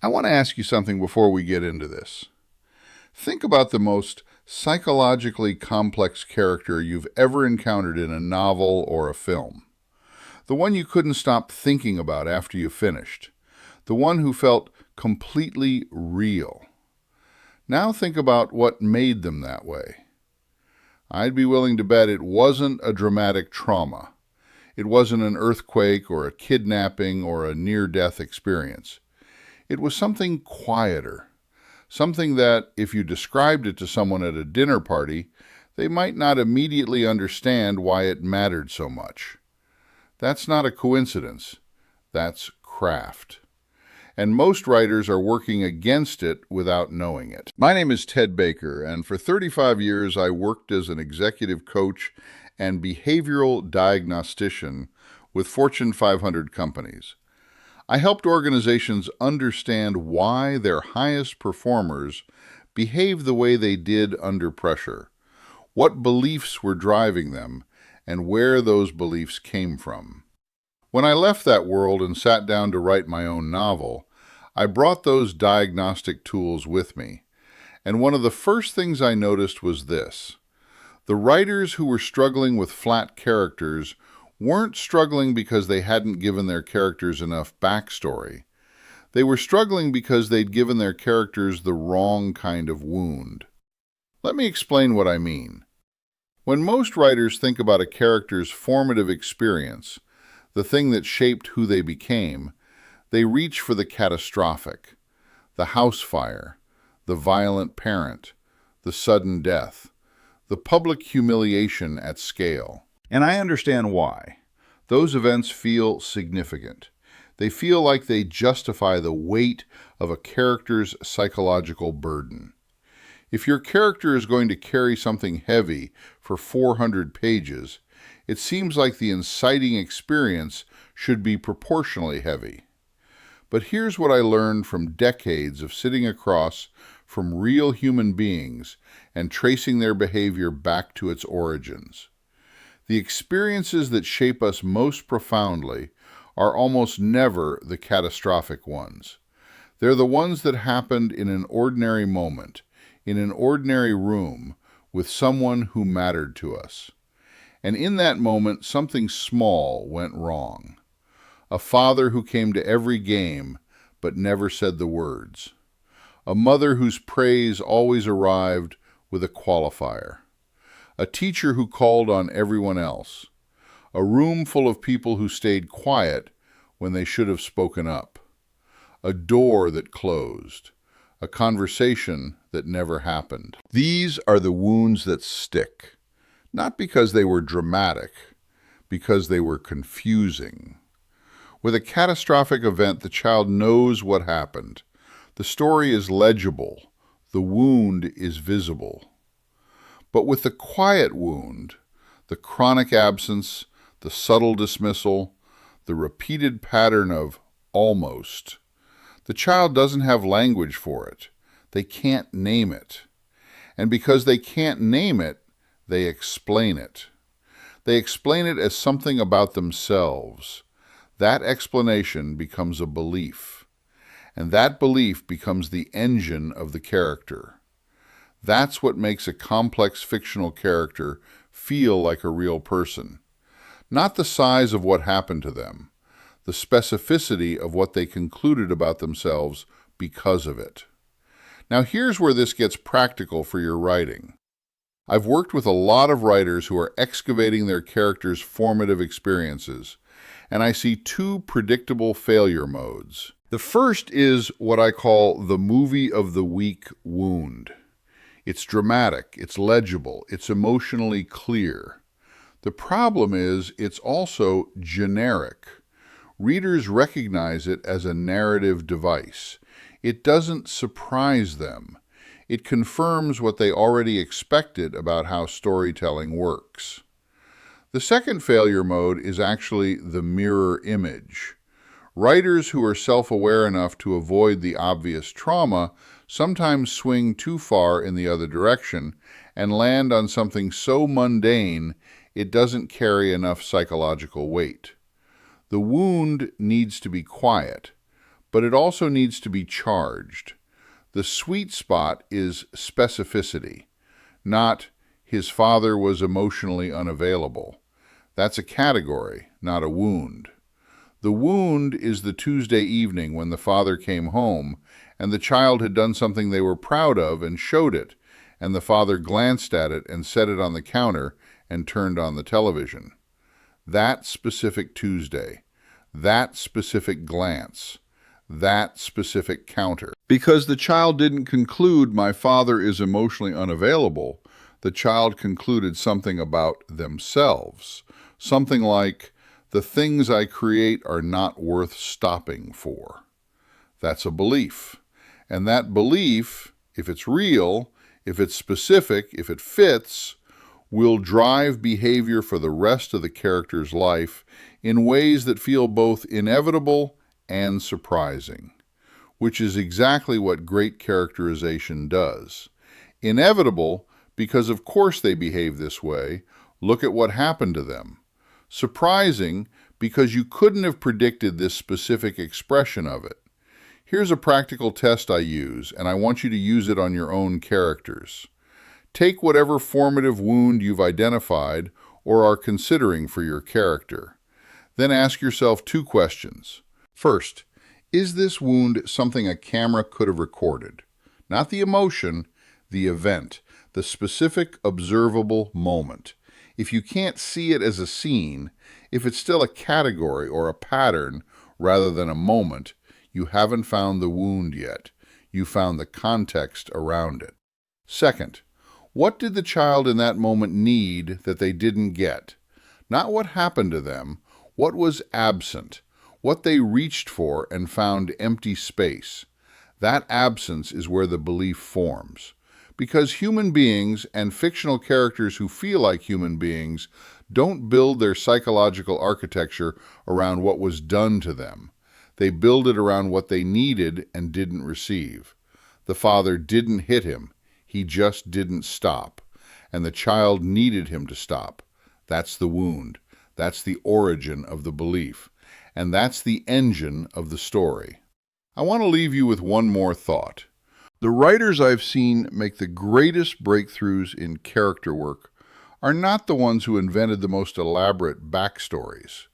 I want to ask you something before we get into this. Think about the most psychologically complex character you've ever encountered in a novel or a film. The one you couldn't stop thinking about after you finished. The one who felt completely real. Now think about what made them that way. I'd be willing to bet it wasn't a dramatic trauma. It wasn't an earthquake or a kidnapping or a near-death experience. It was something quieter, something that, if you described it to someone at a dinner party, they might not immediately understand why it mattered so much. That's not a coincidence. That's craft. And most writers are working against it without knowing it. My name is Ted Baker, and for 35 years I worked as an executive coach and behavioral diagnostician with Fortune 500 companies. I helped organizations understand why their highest performers behaved the way they did under pressure, what beliefs were driving them, and where those beliefs came from. When I left that world and sat down to write my own novel, I brought those diagnostic tools with me, and one of the first things I noticed was this. The writers who were struggling with flat characters weren't struggling because they hadn't given their characters enough backstory. They were struggling because they'd given their characters the wrong kind of wound. Let me explain what I mean. When most writers think about a character's formative experience, the thing that shaped who they became, they reach for the catastrophic, the house fire, the violent parent, the sudden death, the public humiliation at scale. And I understand why. Those events feel significant. They feel like they justify the weight of a character's psychological burden. If your character is going to carry something heavy for 400 pages, it seems like the inciting experience should be proportionally heavy. But here's what I learned from decades of sitting across from real human beings and tracing their behavior back to its origins. The experiences that shape us most profoundly are almost never the catastrophic ones. They're the ones that happened in an ordinary moment, in an ordinary room, with someone who mattered to us. And in that moment, something small went wrong. A father who came to every game but never said the words. A mother whose praise always arrived with a qualifier. A teacher who called on everyone else. A room full of people who stayed quiet when they should have spoken up. A door that closed. A conversation that never happened. These are the wounds that stick. Not because they were dramatic, because they were confusing. With a catastrophic event, the child knows what happened. The story is legible. The wound is visible. But with the quiet wound, the chronic absence, the subtle dismissal, the repeated pattern of almost, the child doesn't have language for it. They can't name it. And because they can't name it, they explain it. They explain it as something about themselves. That explanation becomes a belief, and that belief becomes the engine of the character. That's what makes a complex fictional character feel like a real person. Not the size of what happened to them, the specificity of what they concluded about themselves because of it. Now here's where this gets practical for your writing. I've worked with a lot of writers who are excavating their characters' formative experiences, and I see two predictable failure modes. The first is what I call the movie of the week wound. It's dramatic, it's legible, it's emotionally clear. The problem is it's also generic. Readers recognize it as a narrative device. It doesn't surprise them. It confirms what they already expected about how storytelling works. The second failure mode is actually the mirror image. Writers who are self-aware enough to avoid the obvious trauma sometimes swing too far in the other direction and land on something so mundane it doesn't carry enough psychological weight. The wound needs to be quiet, but it also needs to be charged. The sweet spot is specificity, not his father was emotionally unavailable. That's a category, not a wound. The wound is the Tuesday evening when the father came home and the child had done something they were proud of and showed it, and the father glanced at it and set it on the counter and turned on the television. That specific Tuesday, that specific glance, that specific counter. Because the child didn't conclude, my father is emotionally unavailable, the child concluded something about themselves. Something like, the things I create are not worth stopping for. That's a belief. And that belief, if it's real, if it's specific, if it fits, will drive behavior for the rest of the character's life in ways that feel both inevitable and surprising, which is exactly what great characterization does. Inevitable because of course they behave this way. Look at what happened to them. Surprising because you couldn't have predicted this specific expression of it. Here's a practical test I use, and I want you to use it on your own characters. Take whatever formative wound you've identified or are considering for your character. Then ask yourself 2 questions. First, is this wound something a camera could have recorded? Not the emotion, the event, the specific observable moment. If you can't see it as a scene, if it's still a category or a pattern rather than a moment, you haven't found the wound yet. You found the context around it. Second, what did the child in that moment need that they didn't get? Not what happened to them, what was absent, what they reached for and found empty space. That absence is where the belief forms. Because human beings and fictional characters who feel like human beings don't build their psychological architecture around what was done to them. They build it around what they needed and didn't receive. The father didn't hit him. He just didn't stop. And the child needed him to stop. That's the wound. That's the origin of the belief. And that's the engine of the story. I want to leave you with one more thought. The writers I've seen make the greatest breakthroughs in character work are not the ones who invented the most elaborate backstories.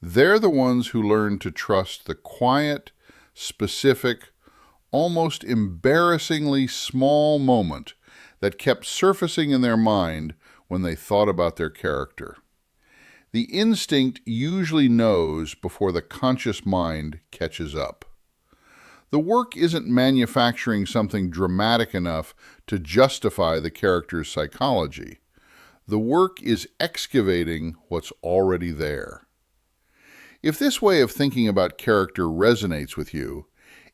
They're the ones who learned to trust the quiet, specific, almost embarrassingly small moment that kept surfacing in their mind when they thought about their character. The instinct usually knows before the conscious mind catches up. The work isn't manufacturing something dramatic enough to justify the character's psychology. The work is excavating what's already there. If this way of thinking about character resonates with you,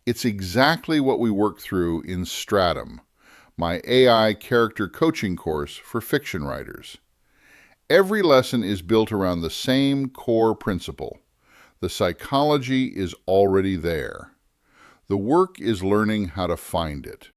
it's exactly what we work through in Stratum, my AI character coaching course for fiction writers. Every lesson is built around the same core principle. The psychology is already there. The work is learning how to find it.